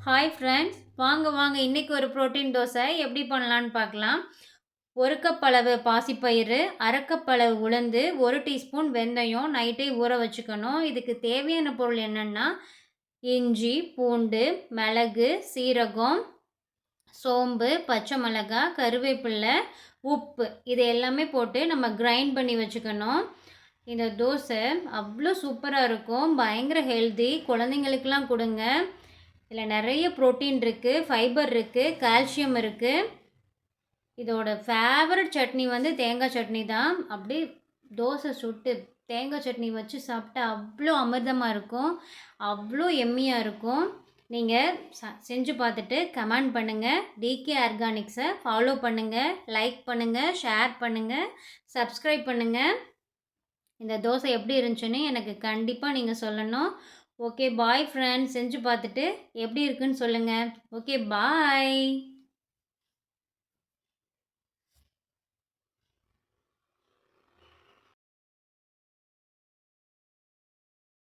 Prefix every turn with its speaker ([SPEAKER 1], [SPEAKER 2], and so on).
[SPEAKER 1] Hi friends, வாங்க வாங்க இன்றைக்கி ஒரு ப்ரோட்டீன் தோசை எப்படி பண்ணலான்னு பார்க்கலாம். 1 கப் அளவு பாசிப்பயிறு, 1/2 கப் அளவு உளுந்து, 1 டீஸ்பூன் வெந்தயம் நைட்டே ஊற வச்சுக்கணும். இதுக்கு தேவையான பொருள் என்னென்னா இஞ்சி, பூண்டு, மிளகு, சீரகம், சோம்பு, பச்சை மிளகாய், கருவேப்பிலை, உப்பு இது எல்லாமே போட்டு நம்ம கிரைண்ட் பண்ணி வச்சுக்கணும். இந்த தோசை அவ்வளோ சூப்பராக இருக்கும், பயங்கர ஹெல்தி, குழந்தைங்களுக்கெல்லாம் கொடுங்க. இதில் நிறைய ப்ரோட்டீன் இருக்குது, ஃபைபர் இருக்குது, கால்சியம் இருக்குது. இதோட ஃபேவரட் சட்னி வந்து தேங்காய் சட்னி தான். அப்படியே தோசை சுட்டு தேங்காய் சட்னி வச்சு சாப்பிட்டா அவ்வளோ அமிர்தமாக இருக்கும், அவ்வளோ எம்மியாக இருக்கும். நீங்கள் செஞ்சு பார்த்துட்டு கமெண்ட் பண்ணுங்கள். டிகே ஆர்கானிக்ஸை ஃபாலோ பண்ணுங்கள், லைக் பண்ணுங்கள், ஷேர் பண்ணுங்கள், சப்ஸ்கிரைப் பண்ணுங்கள். இந்த தோசை எப்படி இருந்துச்சுன்னு எனக்கு கண்டிப்பாக நீங்கள் சொல்லணும். ஓகே பாய் ஃப்ரெண்ட்ஸ், செஞ்சு பார்த்துட்டு எப்படி இருக்குன்னு சொல்லுங்கள். Okay bye.